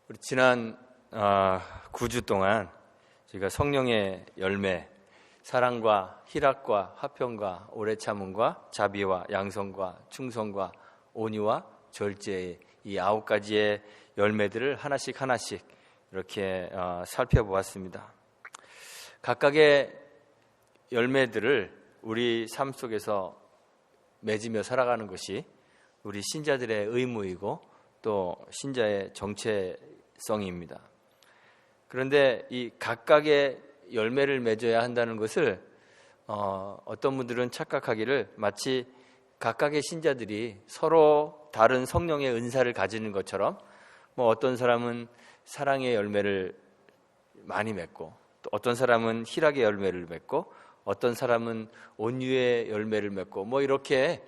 우리 지난 9주 동안 저희가 성령의 열매, 사랑과 희락과 화평과 오래 참음과 자비와 양성과 충성과 온유와 절제의 이 9가지의 열매들을 하나씩 이렇게 살펴보았습니다. 각각의 열매들을 우리 삶 속에서 맺으며 살아가는 것이 우리 신자들의 의무이고 또 신자의 정체성입니다. 그런데 이 각각의 열매를 맺어야 한다는 것을 어떤 분들은 착각하기를 마치 각각의 신자들이 서로 다른 성령의 은사를 가지는 것처럼 어떤 사람은 사랑의 열매를 많이 맺고 또 어떤 사람은 희락의 열매를 맺고 어떤 사람은 온유의 열매를 맺고 이렇게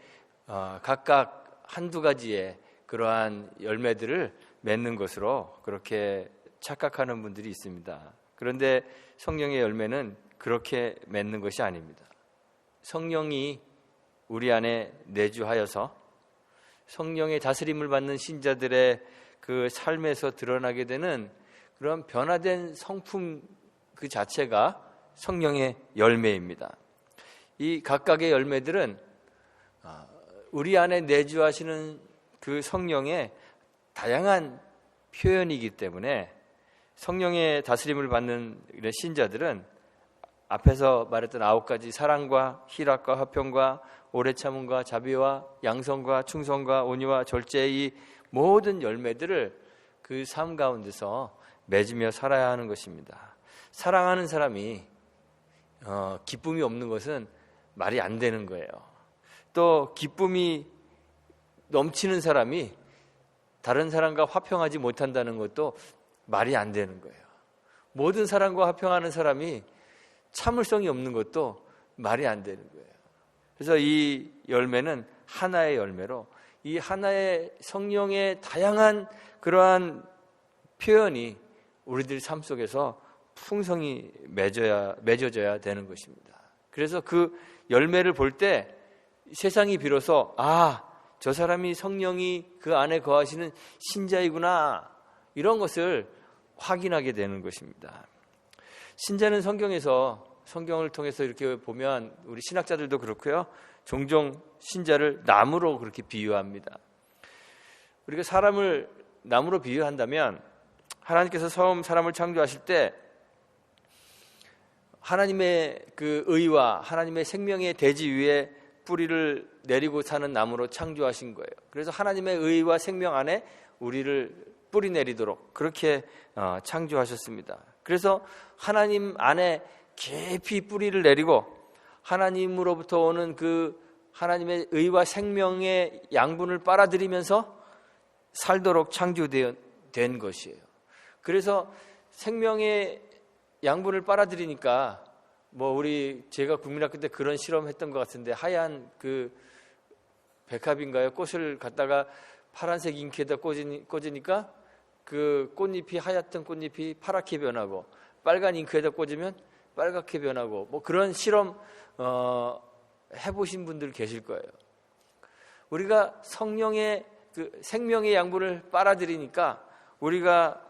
각각 한두 가지의 그러한 열매들을 맺는 것으로 그렇게 착각하는 분들이 있습니다. 그런데 성령의 열매는 그렇게 맺는 것이 아닙니다. 성령이 우리 안에 내주하여서 성령의 다스림을 받는 신자들의 그 삶에서 드러나게 되는 그런 변화된 성품 그 자체가 성령의 열매입니다. 이 각각의 열매들은 우리 안에 내주하시는 그 성령의 다양한 표현이기 때문에 성령의 다스림을 받는 이런 신자들은 앞에서 말했던 9가지 사랑과 희락과 화평과 오래 참음과 자비와 양성과 충성과 온유와 절제의 이 모든 열매들을 그 삶 가운데서 맺으며 살아야 하는 것입니다. 사랑하는 사람이 기쁨이 없는 것은 말이 안 되는 거예요. 또 기쁨이 넘치는 사람이 다른 사람과 화평하지 못한다는 것도 말이 안 되는 거예요. 모든 사람과 화평하는 사람이 참을성이 없는 것도 말이 안 되는 거예요. 그래서 이 열매는 하나의 열매로 이 하나의 성령의 다양한 그러한 표현이 우리들 삶 속에서 풍성히 맺어져야 되는 것입니다. 그래서 그 열매를 볼 때 세상이 비로소 저 사람이 성령이 그 안에 거하시는 신자이구나 이런 것을 확인하게 되는 것입니다. 신자는 성경을 통해서 이렇게 보면 우리 신학자들도 그렇고요. 종종 신자를 나무로 그렇게 비유합니다. 우리가 사람을 나무로 비유한다면 하나님께서 처음 사람을 창조하실 때 하나님의 그 의와 하나님의 생명의 대지 위에 뿌리를 내리고 사는 나무로 창조하신 거예요. 그래서 하나님의 의와 생명 안에 우리를 뿌리 내리도록 그렇게 창조하셨습니다. 그래서 하나님 안에 깊이 뿌리를 내리고 하나님으로부터 오는 그 하나님의 의와 생명의 양분을 빨아들이면서 살도록 창조된 것이에요. 그래서 생명의 양분을 빨아들이니까 제가 국민학교 때 그런 실험했던 것 같은데 하얀 그 백합인가요? 꽃을 갖다가 파란색 잉크에다 꽂으니까 그 꽃잎이 하얗던 꽃잎이 파랗게 변하고 빨간 잉크에다 꽂으면 빨갛게 변하고 그런 실험 해보신 분들 계실 거예요. 우리가 성령의 그 생명의 양분을 빨아들이니까 우리가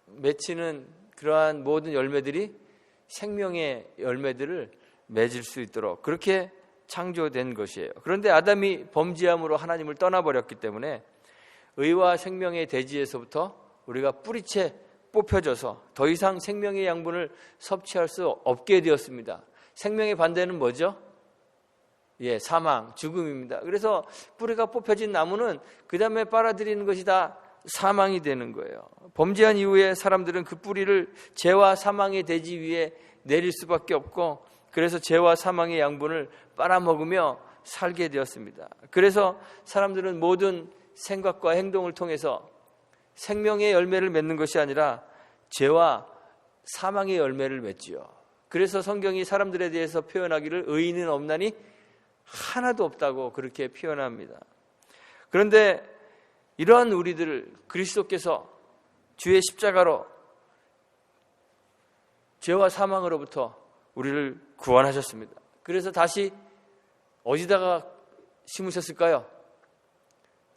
맺히는 그러한 모든 열매들이 생명의 열매들을 맺을 수 있도록 그렇게 창조된 것이에요. 그런데 아담이 범죄함으로 하나님을 떠나버렸기 때문에 의와 생명의 대지에서부터 우리가 뿌리채 뽑혀져서 더 이상 생명의 양분을 섭취할 수 없게 되었습니다. 생명의 반대는 뭐죠? 사망, 죽음입니다. 그래서 뿌리가 뽑혀진 나무는 그 다음에 빨아들이는 것이 다 사망이 되는 거예요. 범죄한 이후에 사람들은 그 뿌리를 죄와 사망의 대지 위에 내릴 수밖에 없고 그래서 죄와 사망의 양분을 빨아먹으며 살게 되었습니다. 그래서 사람들은 모든 생각과 행동을 통해서 생명의 열매를 맺는 것이 아니라 죄와 사망의 열매를 맺지요. 그래서 성경이 사람들에 대해서 표현하기를 의인은 없나니 하나도 없다고 그렇게 표현합니다. 그런데 이러한 우리들을 그리스도께서 주의 십자가로 죄와 사망으로부터 우리를 구원하셨습니다. 그래서 다시 어디다가 심으셨을까요?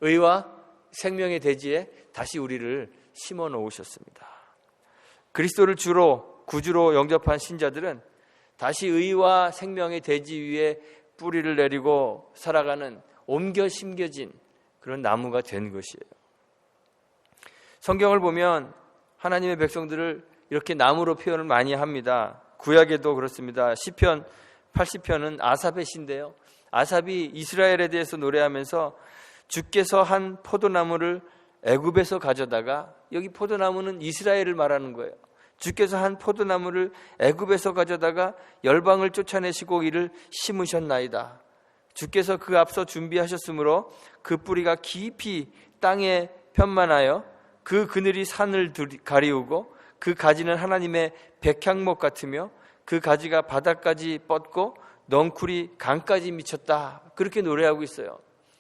의와 생명의 대지에 다시 우리를 심어 놓으셨습니다. 그리스도를 주로 구주로 영접한 신자들은 다시 의와 생명의 대지 위에 뿌리를 내리고 살아가는 옮겨 심겨진 그런 나무가 된 것이에요. 성경을 보면 하나님의 백성들을 이렇게 나무로 표현을 많이 합니다. 구약에도 그렇습니다. 시편 80편은 아삽의 시인데요, 아삽이 이스라엘에 대해서 노래하면서 주께서 한 포도나무를 애굽에서 가져다가, 여기 포도나무는 이스라엘을 말하는 거예요. 주께서 한 포도나무를 애굽에서 가져다가 열방을 쫓아내시고 이를 심으셨나이다. 주께서 그 앞서 준비하셨으므로 그 뿌리가 깊이 땅에 편만하여 그 그늘이 산을 가리우고 그 가지는 하나님의 백향목 같으며 그 가지가 바닥까지 뻗고 넝쿨이 강까지 미쳤다. 그렇게 노래하고 있어요.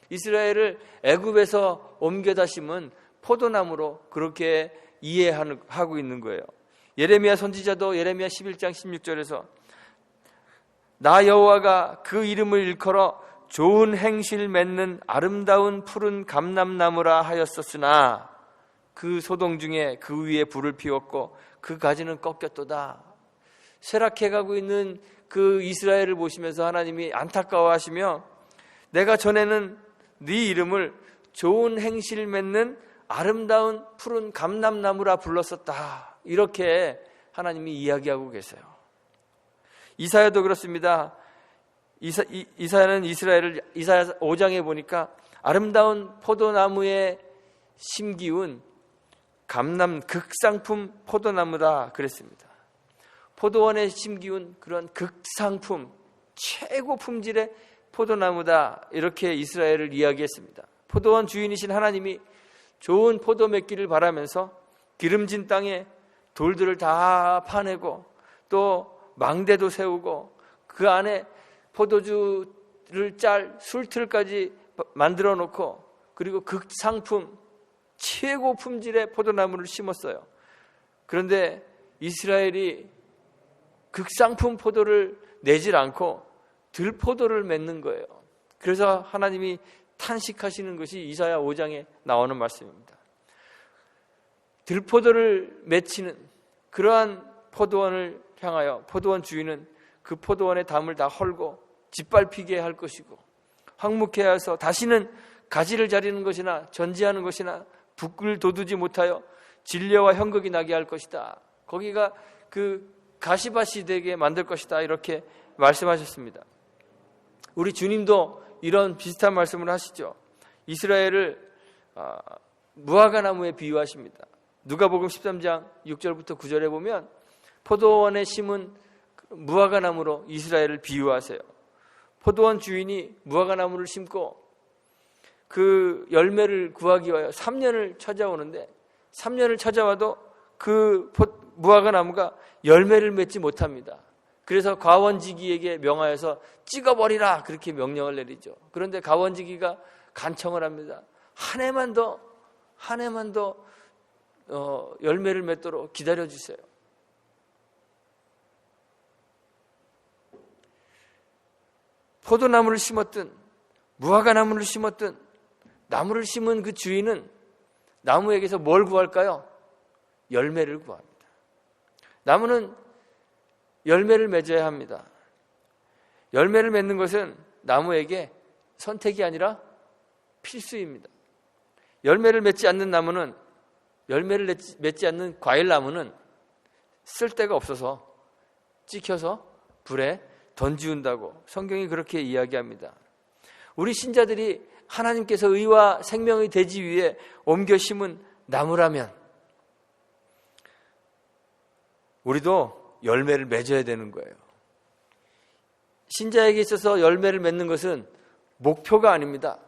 이스라엘을 애굽에서 옮겨다 심은 포도나무로 그렇게 이해하고 있는 거예요. 예레미야 선지자도 예레미야 11장 16절에서 나 여호와가 그 이름을 일컬어 좋은 행실 맺는 아름다운 푸른 감람나무라 하였었으나 그 소동 중에 그 위에 불을 피웠고 그 가지는 꺾였도다. 쇠락해가고 있는 그 이스라엘을 보시면서 하나님이 안타까워하시며 내가 전에는 네 이름을 좋은 행실 맺는 아름다운 푸른 감람나무라 불렀었다. 이렇게 하나님이 이야기하고 계세요. 이사야도 그렇습니다. 이사야는 이스라엘을 이사야 5장에 보니까 아름다운 포도나무에 심기운 극상품 포도나무다 그랬습니다. 포도원에 심기운 그런 극상품, 최고 품질의 포도나무다, 이렇게 이스라엘을 이야기했습니다. 포도원 주인이신 하나님이 좋은 포도 맺기를 바라면서 기름진 땅에 돌들을 다 파내고 또 망대도 세우고 그 안에 포도주를 짤 술틀까지 만들어 놓고 그리고 극상품 최고 품질의 포도나무를 심었어요. 그런데 이스라엘이 극상품 포도를 내질 않고 들포도를 맺는 거예요. 그래서 하나님이 탄식하시는 것이 이사야 5장에 나오는 말씀입니다. 들포도를 맺히는 그러한 포도원을 향하여 포도원 주인은 그 포도원의 담을 다 헐고 짓밟히게 할 것이고 황무케 해서 다시는 가지를 자리는 것이나 전지하는 것이나 북을 돋우지 못하여 진려와 형극이 나게 할 것이다. 거기가 그 가시밭이 되게 만들 것이다. 이렇게 말씀하셨습니다. 우리 주님도 이런 비슷한 말씀을 하시죠. 이스라엘을 무화과나무에 비유하십니다. 누가복음 13장 6절부터 9절에 보면 포도원에 심은 무화과나무로 이스라엘을 비유하세요. 포도원 주인이 무화과나무를 심고 그 열매를 구하기 위하여 3년을 찾아오는데 3년을 찾아와도 그 무화과나무가 열매를 맺지 못합니다. 그래서 가원지기에게 명하여서 찍어버리라 그렇게 명령을 내리죠. 그런데 가원지기가 간청을 합니다. 한 해만 더 열매를 맺도록 기다려주세요. 포도나무를 심었든 무화과나무를 심었든 나무를 심은 그 주인은 나무에게서 뭘 구할까요? 열매를 구합니다. 나무는 열매를 맺어야 합니다. 열매를 맺는 것은 나무에게 선택이 아니라 필수입니다. 열매를 맺지 않는 나무는, 열매를 맺지 않는 과일나무는 쓸데가 없어서 찍혀서 불에 던지운다고 성경이 그렇게 이야기합니다. 우리 신자들이 하나님께서 의와 생명의 대지 위에 옮겨 심은 나무라면 우리도 열매를 맺어야 되는 거예요. 신자에게 있어서 열매를 맺는 것은 목표가 아닙니다.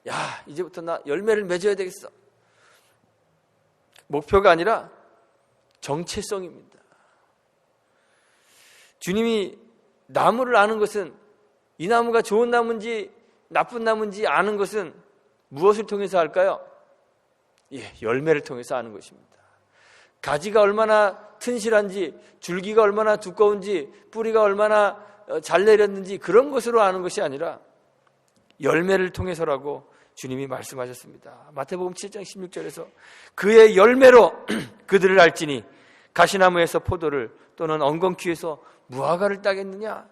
야, 이제부터 나 열매를 맺어야 되겠어. 목표가 아니라 정체성입니다. 주님이 나무를 아는 것은, 이 나무가 좋은 나무인지 나쁜 나무인지 아는 것은 무엇을 통해서 알까요? 열매를 통해서 아는 것입니다. 가지가 얼마나 튼실한지, 줄기가 얼마나 두꺼운지, 뿌리가 얼마나 잘 내렸는지 그런 것으로 아는 것이 아니라 열매를 통해서라고 주님이 말씀하셨습니다. 마태복음 7장 16절에서 그의 열매로 그들을 알지니 가시나무에서 포도를 또는 엉겅퀴에서 무화과를 따겠느냐.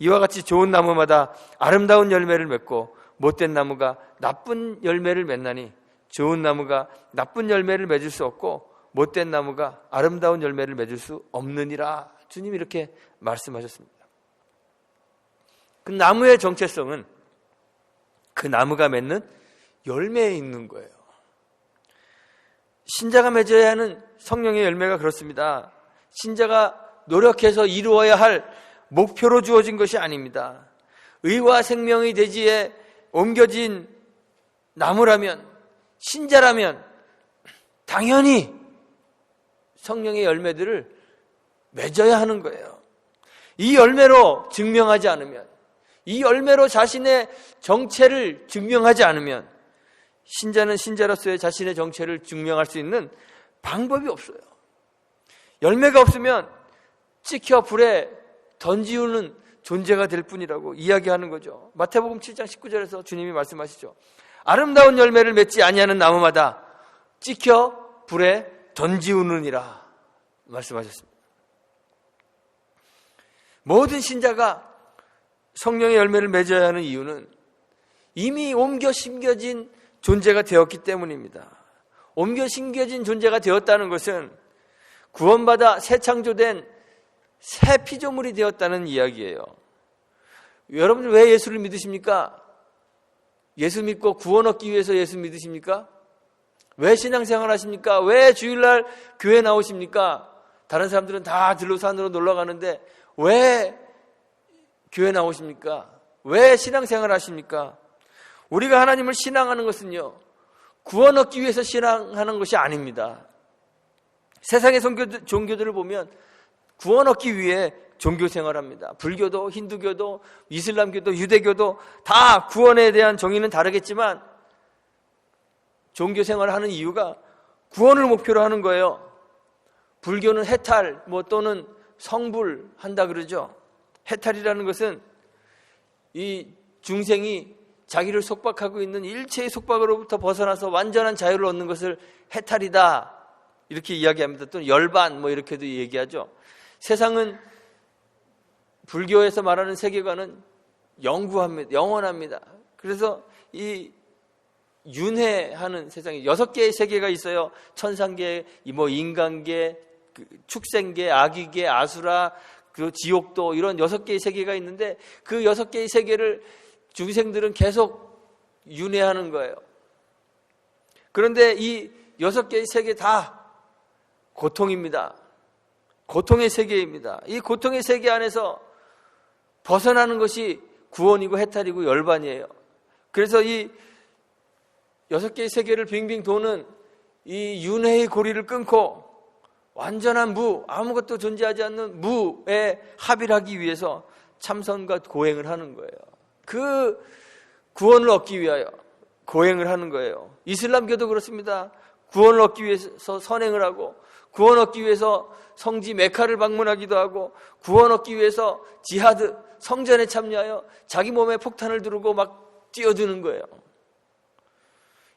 이와 같이 좋은 나무마다 아름다운 열매를 맺고 못된 나무가 나쁜 열매를 맺나니 좋은 나무가 나쁜 열매를 맺을 수 없고 못된 나무가 아름다운 열매를 맺을 수 없느니라. 주님이 이렇게 말씀하셨습니다. 그 나무의 정체성은 그 나무가 맺는 열매에 있는 거예요. 신자가 맺어야 하는 성령의 열매가 그렇습니다. 신자가 노력해서 이루어야 할 목표로 주어진 것이 아닙니다. 의와 생명의 대지에 옮겨진 나무라면, 신자라면 당연히 성령의 열매들을 맺어야 하는 거예요. 이 열매로 증명하지 않으면, 이 열매로 자신의 정체를 증명하지 않으면 신자는 신자로서의 자신의 정체를 증명할 수 있는 방법이 없어요. 열매가 없으면 찍혀 불에 던지우는 존재가 될 뿐이라고 이야기하는 거죠. 마태복음 7장 19절에서 주님이 말씀하시죠. 아름다운 열매를 맺지 아니하는 나무마다 찍혀 불에 던지우느니라 말씀하셨습니다. 모든 신자가 성령의 열매를 맺어야 하는 이유는 이미 옮겨 심겨진 존재가 되었기 때문입니다. 옮겨 심겨진 존재가 되었다는 것은 구원받아 새 창조된 새 피조물이 되었다는 이야기예요. 여러분들 왜 예수를 믿으십니까? 예수 믿고 구원 얻기 위해서 예수 믿으십니까? 왜 신앙생활 하십니까? 왜 주일날 교회 나오십니까? 다른 사람들은 다 들로산으로 놀러 가는데 왜 교회 나오십니까? 왜 신앙생활 하십니까? 우리가 하나님을 신앙하는 것은요, 구원 얻기 위해서 신앙하는 것이 아닙니다. 세상의 종교들을 보면 구원 얻기 위해 종교생활합니다. 불교도, 힌두교도, 이슬람교도, 유대교도 다 구원에 대한 정의는 다르겠지만 종교생활을 하는 이유가 구원을 목표로 하는 거예요. 불교는 해탈 또는 성불 한다 그러죠. 해탈이라는 것은 이 중생이 자기를 속박하고 있는 일체의 속박으로부터 벗어나서 완전한 자유를 얻는 것을 해탈이다 이렇게 이야기합니다. 또는 열반 이렇게도 얘기하죠. 세상은 불교에서 말하는 세계관은 영구합니다. 영원합니다. 그래서 이 윤회하는 세상에 6개의 세계가 있어요. 천상계, 인간계, 축생계, 아기계, 아수라, 그리고 지옥도 이런 6개의 세계가 있는데 그 6개의 세계를 중생들은 계속 윤회하는 거예요. 그런데 이 6개의 세계 다 고통입니다. 고통의 세계입니다. 이 고통의 세계 안에서 벗어나는 것이 구원이고 해탈이고 열반이에요. 그래서 이 6개의 세계를 빙빙 도는 이 윤회의 고리를 끊고 완전한 무, 아무것도 존재하지 않는 무에 합일하기 위해서 참선과 고행을 하는 거예요. 그 구원을 얻기 위하여 고행을 하는 거예요. 이슬람교도 그렇습니다. 구원을 얻기 위해서 선행을 하고, 구원 얻기 위해서 성지 메카를 방문하기도 하고, 구원 얻기 위해서 지하드, 성전에 참여하여 자기 몸에 폭탄을 두르고 막 뛰어드는 거예요.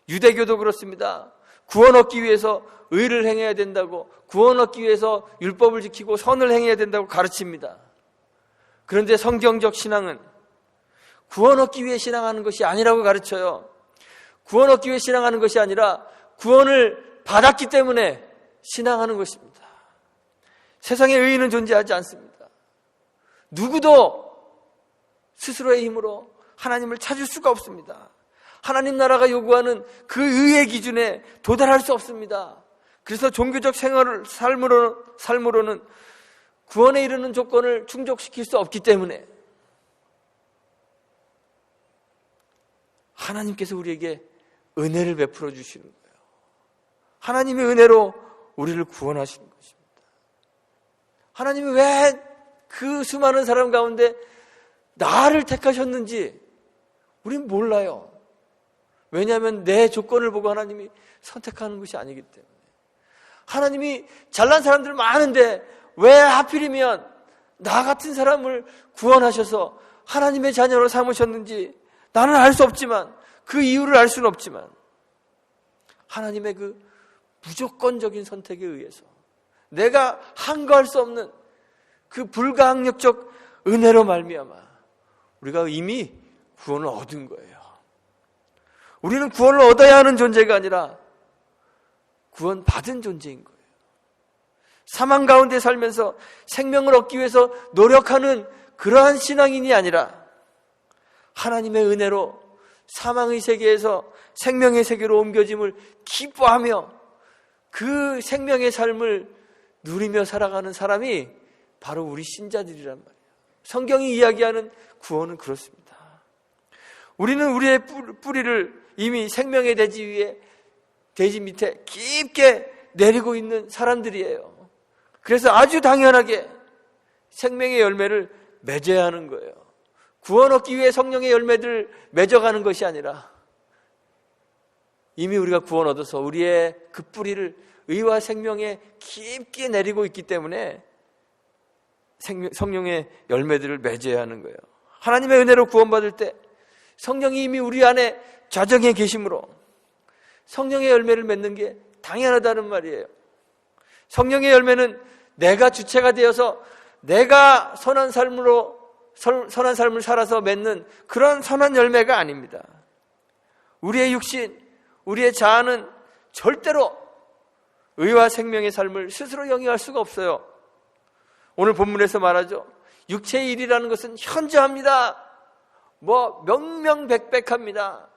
유대교도 그렇습니다. 구원 얻기 위해서 의를 행해야 된다고, 구원 얻기 위해서 율법을 지키고 선을 행해야 된다고 가르칩니다. 그런데 성경적 신앙은 구원 얻기 위해 신앙하는 것이 아니라고 가르쳐요. 구원 얻기 위해 신앙하는 것이 아니라 구원을 받았기 때문에 신앙하는 것입니다. 세상에 의인은 존재하지 않습니다. 누구도 스스로의 힘으로 하나님을 찾을 수가 없습니다. 하나님 나라가 요구하는 그 의의 기준에 도달할 수 없습니다. 그래서 종교적 삶으로는 구원에 이르는 조건을 충족시킬 수 없기 때문에 하나님께서 우리에게 은혜를 베풀어 주시는 거예요. 하나님의 은혜로 우리를 구원하시는 것입니다. 하나님이 왜 그 수많은 사람 가운데 나를 택하셨는지 우린 몰라요. 왜냐하면 내 조건을 보고 하나님이 선택하는 것이 아니기 때문에. 하나님이 잘난 사람들 많은데 왜 하필이면 나 같은 사람을 구원하셔서 하나님의 자녀로 삼으셨는지 나는 알 수 없지만 그 이유를 알 수는 없지만 하나님의 그 무조건적인 선택에 의해서 내가 한거할 수 없는 그 불가항력적 은혜로 말미암아 우리가 이미 구원을 얻은 거예요. 우리는 구원을 얻어야 하는 존재가 아니라 구원받은 존재인 거예요. 사망 가운데 살면서 생명을 얻기 위해서 노력하는 그러한 신앙인이 아니라 하나님의 은혜로 사망의 세계에서 생명의 세계로 옮겨짐을 기뻐하며 그 생명의 삶을 누리며 살아가는 사람이 바로 우리 신자들이란 말이에요. 성경이 이야기하는 구원은 그렇습니다. 우리는 우리의 뿌리를 이미 생명의 대지 위에, 대지 밑에 깊게 내리고 있는 사람들이에요. 그래서 아주 당연하게 생명의 열매를 맺어야 하는 거예요. 구원 얻기 위해 성령의 열매들을 맺어가는 것이 아니라 이미 우리가 구원 얻어서 우리의 그 뿌리를 의와 생명에 깊게 내리고 있기 때문에 성령의 열매들을 맺어야 하는 거예요. 하나님의 은혜로 구원받을 때 성령이 이미 우리 안에 좌정해 계심으로 성령의 열매를 맺는 게 당연하다는 말이에요. 성령의 열매는 내가 주체가 되어서 내가 선한 삶을 살아서 맺는 그런 선한 열매가 아닙니다. 우리의 육신, 우리의 자아는 절대로 의와 생명의 삶을 스스로 영위할 수가 없어요. 오늘 본문에서 말하죠. 육체의 일이라는 것은 현저합니다. 명명백백합니다.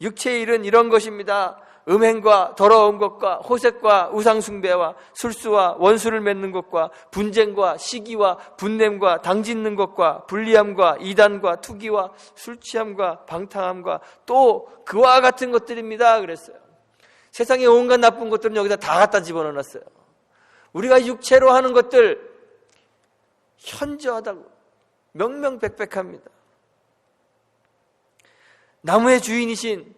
육체의 일은 이런 것입니다. 음행과 더러운 것과 호색과 우상숭배와 술수와 원수를 맺는 것과 분쟁과 시기와 분냄과 당짓는 것과 불리함과 이단과 투기와 술취함과 방탕함과 또 그와 같은 것들입니다. 그랬어요. 세상의 온갖 나쁜 것들은 여기다 다 갖다 집어넣어놨어요. 우리가 육체로 하는 것들 현저하다고 명명백백합니다. 나무의 주인이신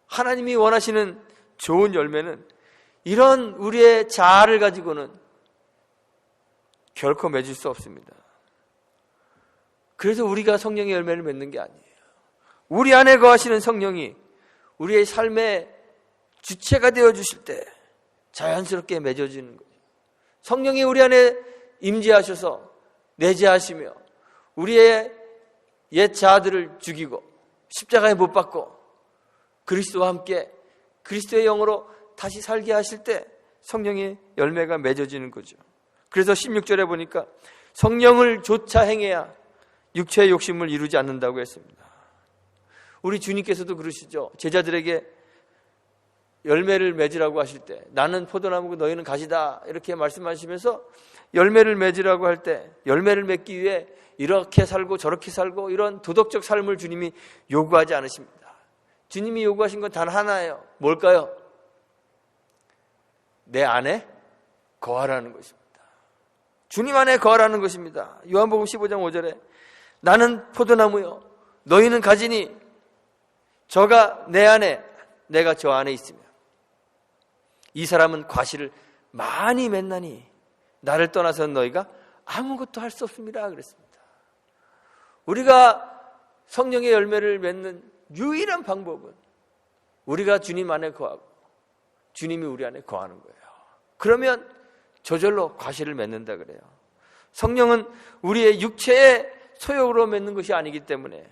하나님이 원하시는 좋은 열매는 이런 우리의 자아를 가지고는 결코 맺을 수 없습니다. 그래서 우리가 성령의 열매를 맺는 게 아니에요. 우리 안에 거하시는 성령이 우리의 삶의 주체가 되어주실 때 자연스럽게 맺어지는 거죠. 성령이 우리 안에 임재하셔서 내재하시며 우리의 옛 자아들을 죽이고 십자가에 못 박고 그리스도와 함께 그리스도의 영으로 다시 살게 하실 때 성령의 열매가 맺어지는 거죠. 그래서 16절에 보니까 성령을 조차 행해야 육체의 욕심을 이루지 않는다고 했습니다. 우리 주님께서도 그러시죠. 제자들에게 열매를 맺으라고 하실 때 나는 포도나무고 너희는 가지다 이렇게 말씀하시면서 열매를 맺으라고 할 때 열매를 맺기 위해 이렇게 살고 저렇게 살고 이런 도덕적 삶을 주님이 요구하지 않으십니다. 주님이 요구하신 건 단 하나예요. 뭘까요? 내 안에 거하라는 것입니다. 주님 안에 거하라는 것입니다. 요한복음 15장 5절에 나는 포도나무요 너희는 가지니 저가 내 안에 내가 저 안에 있으며 이 사람은 과실을 많이 맺나니 나를 떠나서는 너희가 아무것도 할 수 없습니다. 그랬습니다. 우리가 성령의 열매를 맺는 유일한 방법은 우리가 주님 안에 거하고 주님이 우리 안에 거하는 거예요. 그러면 저절로 과실을 맺는다 그래요. 성령은 우리의 육체의 소욕으로 맺는 것이 아니기 때문에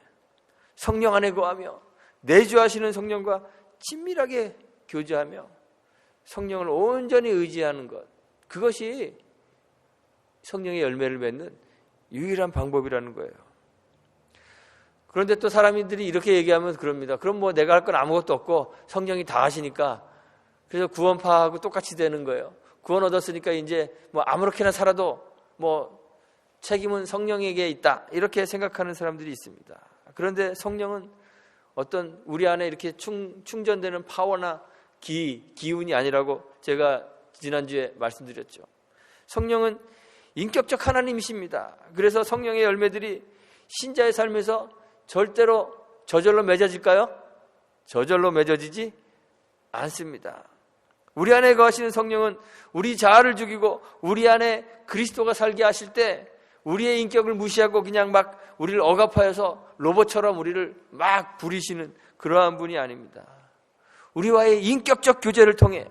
성령 안에 거하며 내주하시는 성령과 친밀하게 교제하며 성령을 온전히 의지하는 것, 그것이 성령의 열매를 맺는 유일한 방법이라는 거예요. 그런데 또 사람들이 이렇게 얘기하면 그럽니다. 그럼 뭐 내가 할 건 아무것도 없고 성령이 다 하시니까 그래서 구원파하고 똑같이 되는 거예요. 구원 얻었으니까 이제 뭐 아무렇게나 살아도 뭐 책임은 성령에게 있다 이렇게 생각하는 사람들이 있습니다. 그런데 성령은 어떤 우리 안에 이렇게 충전되는 파워나 기운이 아니라고 제가 지난주에 말씀드렸죠. 성령은 인격적 하나님이십니다. 그래서 성령의 열매들이 신자의 삶에서 절대로 저절로 맺어질까요? 저절로 맺어지지 않습니다. 우리 안에 거하시는 성령은 우리 자아를 죽이고 우리 안에 그리스도가 살게 하실 때 우리의 인격을 무시하고 그냥 막 우리를 억압하여서 로봇처럼 우리를 막 부리시는 그러한 분이 아닙니다. 우리와의 인격적 교제를 통해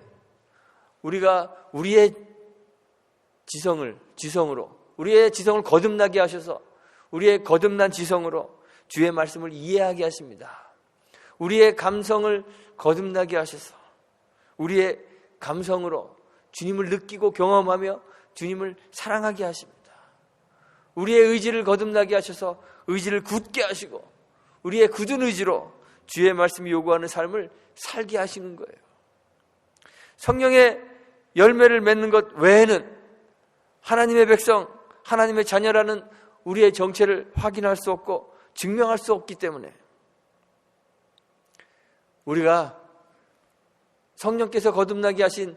우리가 우리의 지성으로 우리의 지성을 거듭나게 하셔서 우리의 거듭난 지성으로 주의 말씀을 이해하게 하십니다. 우리의 감성을 거듭나게 하셔서 우리의 감성으로 주님을 느끼고 경험하며 주님을 사랑하게 하십니다. 우리의 의지를 거듭나게 하셔서 의지를 굳게 하시고 우리의 굳은 의지로 주의 말씀이 요구하는 삶을 살게 하시는 거예요. 성령의 열매를 맺는 것 외에는 하나님의 백성, 하나님의 자녀라는 우리의 정체를 확인할 수 없고 증명할 수 없기 때문에 우리가 성령께서 거듭나게 하신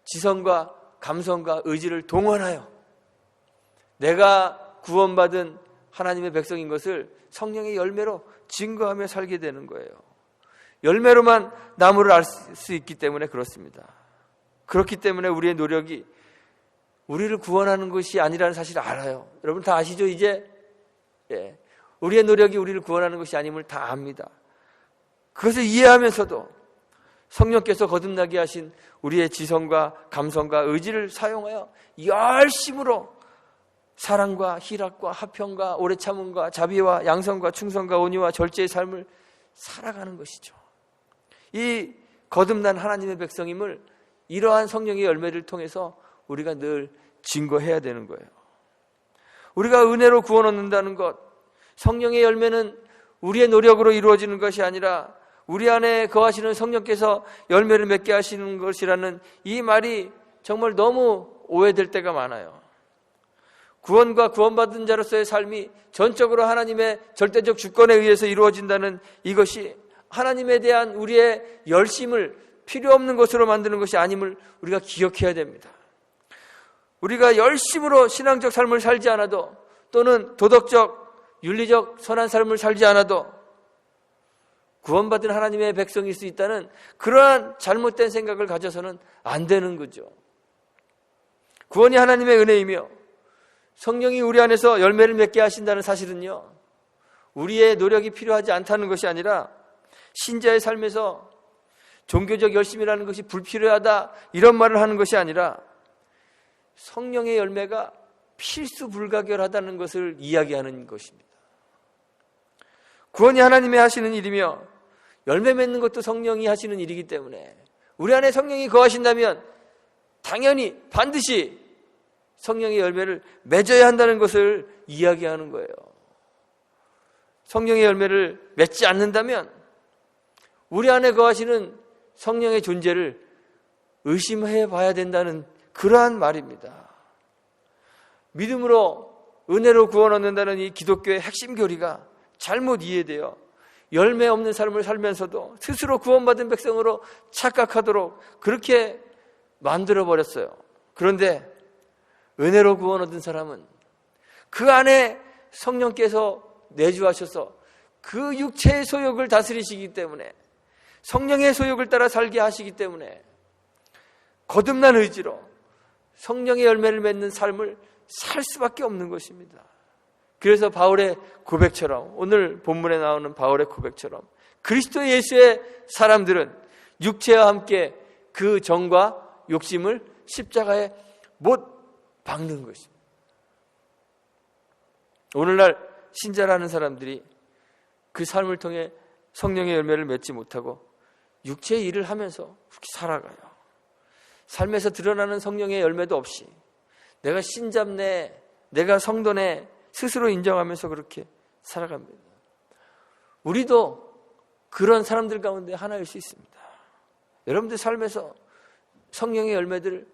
지성과 감성과 의지를 동원하여 내가 구원받은 하나님의 백성인 것을 성령의 열매로 증거하며 살게 되는 거예요. 열매로만 나무를 알 수 있기 때문에 그렇습니다. 그렇기 때문에 우리의 노력이 우리를 구원하는 것이 아니라는 사실을 알아요. 여러분 다 아시죠 이제? 예. 우리의 노력이 우리를 구원하는 것이 아님을 다 압니다. 그것을 이해하면서도 성령께서 거듭나게 하신 우리의 지성과 감성과 의지를 사용하여 열심으로 사랑과 희락과 화평과 오래 참음과 자비와 양성과 충성과 온유와 절제의 삶을 살아가는 것이죠. 이 거듭난 하나님의 백성임을 이러한 성령의 열매를 통해서 우리가 늘 증거해야 되는 거예요. 우리가 은혜로 구원 얻는다는 것, 성령의 열매는 우리의 노력으로 이루어지는 것이 아니라 우리 안에 거하시는 성령께서 열매를 맺게 하시는 것이라는 이 말이 정말 너무 오해될 때가 많아요. 구원과 구원받은 자로서의 삶이 전적으로 하나님의 절대적 주권에 의해서 이루어진다는 이것이 하나님에 대한 우리의 열심을 필요 없는 것으로 만드는 것이 아님을 우리가 기억해야 됩니다. 우리가 열심으로 신앙적 삶을 살지 않아도 또는 도덕적, 윤리적 선한 삶을 살지 않아도 구원받은 하나님의 백성일 수 있다는 그러한 잘못된 생각을 가져서는 안 되는 거죠. 구원이 하나님의 은혜이며 성령이 우리 안에서 열매를 맺게 하신다는 사실은요, 우리의 노력이 필요하지 않다는 것이 아니라 신자의 삶에서 종교적 열심이라는 것이 불필요하다 이런 말을 하는 것이 아니라 성령의 열매가 필수 불가결하다는 것을 이야기하는 것입니다. 구원이 하나님이 하시는 일이며 열매 맺는 것도 성령이 하시는 일이기 때문에 우리 안에 성령이 거하신다면 당연히 반드시 성령의 열매를 맺어야 한다는 것을 이야기하는 거예요. 성령의 열매를 맺지 않는다면 우리 안에 거하시는 성령의 존재를 의심해 봐야 된다는 그러한 말입니다. 믿음으로 은혜로 구원 얻는다는 이 기독교의 핵심 교리가 잘못 이해되어 열매 없는 삶을 살면서도 스스로 구원받은 백성으로 착각하도록 그렇게 만들어버렸어요. 그런데 은혜로 구원 얻은 사람은 그 안에 성령께서 내주하셔서 그 육체의 소욕을 다스리시기 때문에 성령의 소욕을 따라 살게 하시기 때문에 거듭난 의지로 성령의 열매를 맺는 삶을 살 수밖에 없는 것입니다. 그래서 바울의 고백처럼, 오늘 본문에 나오는 바울의 고백처럼 그리스도 예수의 사람들은 육체와 함께 그 정과 욕심을 십자가에 못 박는 것입니다. 오늘날 신자라는 사람들이 그 삶을 통해 성령의 열매를 맺지 못하고 육체의 일을 하면서 그렇게 살아가요. 삶에서 드러나는 성령의 열매도 없이 내가 신잡네, 내가 성도네 스스로 인정하면서 그렇게 살아갑니다. 우리도 그런 사람들 가운데 하나일 수 있습니다. 여러분들 삶에서 성령의 열매들을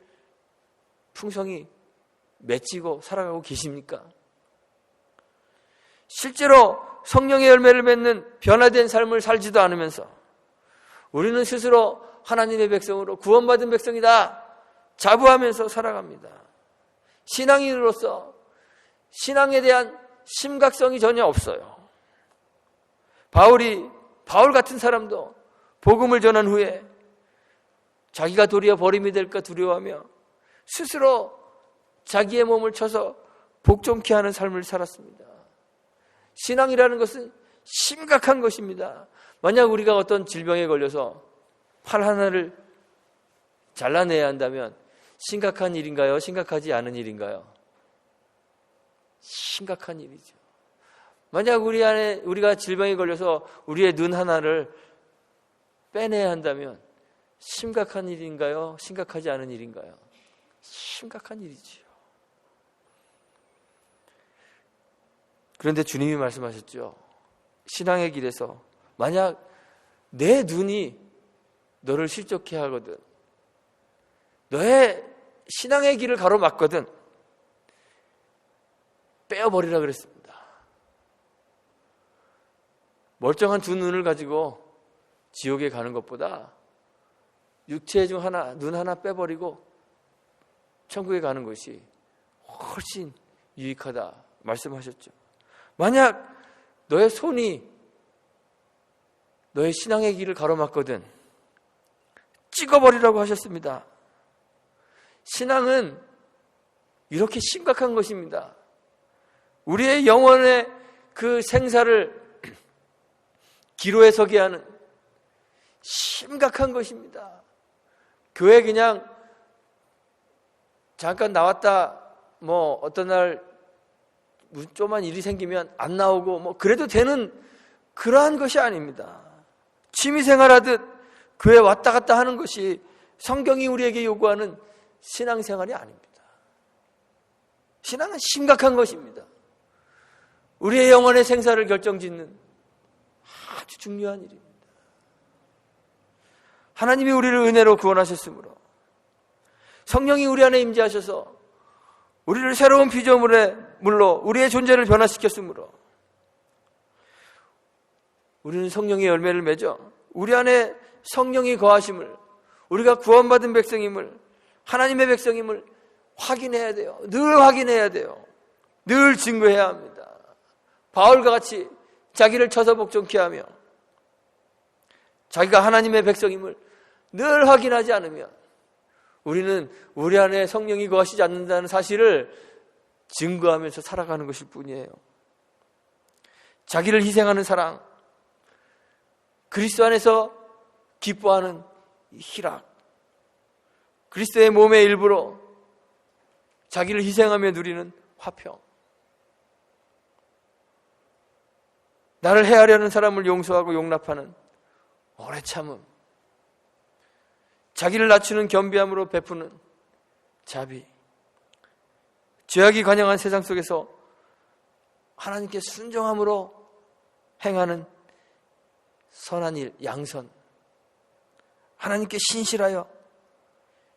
풍성히 맺히고 살아가고 계십니까? 실제로 성령의 열매를 맺는 변화된 삶을 살지도 않으면서 우리는 스스로 하나님의 백성으로 구원받은 백성이다 자부하면서 살아갑니다. 신앙인으로서 신앙에 대한 심각성이 전혀 없어요. 바울 같은 사람도 복음을 전한 후에 자기가 도리어 버림이 될까 두려워하며 스스로 자기의 몸을 쳐서 복종케 하는 삶을 살았습니다. 신앙이라는 것은 심각한 것입니다. 만약 우리가 어떤 질병에 걸려서 팔 하나를 잘라내야 한다면 심각한 일인가요? 심각하지 않은 일인가요? 심각한 일이죠. 만약 우리가 질병에 걸려서 우리의 눈 하나를 빼내야 한다면 심각한 일인가요? 심각하지 않은 일인가요? 심각한 일이지요. 그런데 주님이 말씀하셨죠. 신앙의 길에서 만약 내 눈이 너를 실족해 하거든, 너의 신앙의 길을 가로막거든, 빼어버리라 그랬습니다. 멀쩡한 두 눈을 가지고 지옥에 가는 것보다 육체 중 하나, 눈 하나 빼버리고 천국에 가는 것이 훨씬 유익하다 말씀하셨죠. 만약 너의 손이 너의 신앙의 길을 가로막거든 찍어버리라고 하셨습니다. 신앙은 이렇게 심각한 것입니다. 우리의 영혼의 그 생사를 기로에 서게 하는 심각한 것입니다. 교회 그냥 잠깐 나왔다 어떤 날 조그만 일이 생기면 안 나오고 그래도 되는 그러한 것이 아닙니다. 취미생활하듯 교회 왔다 갔다 하는 것이 성경이 우리에게 요구하는 신앙생활이 아닙니다. 신앙은 심각한 것입니다. 우리의 영혼의 생사를 결정짓는 아주 중요한 일입니다. 하나님이 우리를 은혜로 구원하셨으므로 성령이 우리 안에 임재하셔서 우리를 새로운 피조물로 우리의 존재를 변화시켰으므로 우리는 성령의 열매를 맺어 우리 안에 성령이 거하심을, 우리가 구원받은 백성임을, 하나님의 백성임을 확인해야 돼요. 늘 확인해야 돼요. 늘 증거해야 합니다. 바울과 같이 자기를 쳐서 복종케 하며 자기가 하나님의 백성임을 늘 확인하지 않으면 우리는 우리 안에 성령이 거하시지 않는다는 사실을 증거하면서 살아가는 것일 뿐이에요. 자기를 희생하는 사랑, 그리스도 안에서 기뻐하는 희락, 그리스도의 몸의 일부로 자기를 희생하며 누리는 화평, 나를 해하려는 사람을 용서하고 용납하는 오래 참음, 자기를 낮추는 겸비함으로 베푸는 자비, 죄악이 관영한 세상 속에서 하나님께 순종함으로 행하는 선한 일, 양선, 하나님께 신실하여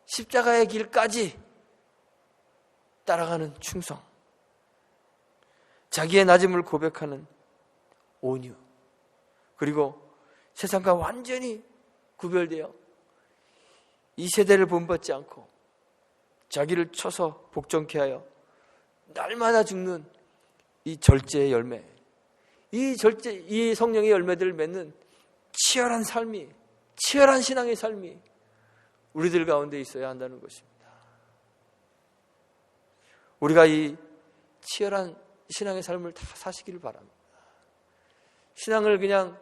십자가의 길까지 따라가는 충성, 자기의 낮음을 고백하는 온유, 그리고 세상과 완전히 구별되어 이 세대를 본받지 않고 자기를 쳐서 복종케 하여 날마다 죽는 이 절제의 열매, 이 성령의 열매들을 맺는 치열한 삶이, 치열한 신앙의 삶이 우리들 가운데 있어야 한다는 것입니다. 우리가 이 치열한 신앙의 삶을 다 사시기를 바랍니다. 신앙을 그냥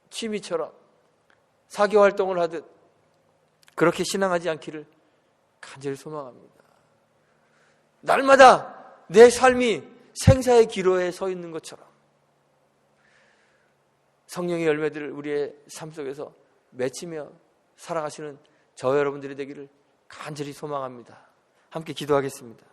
취미처럼 사교활동을 하듯 그렇게 신앙하지 않기를 간절히 소망합니다. 날마다 내 삶이 생사의 기로에 서 있는 것처럼 성령의 열매들을 우리의 삶 속에서 맺히며 살아가시는 저와 여러분들이 되기를 간절히 소망합니다. 함께 기도하겠습니다.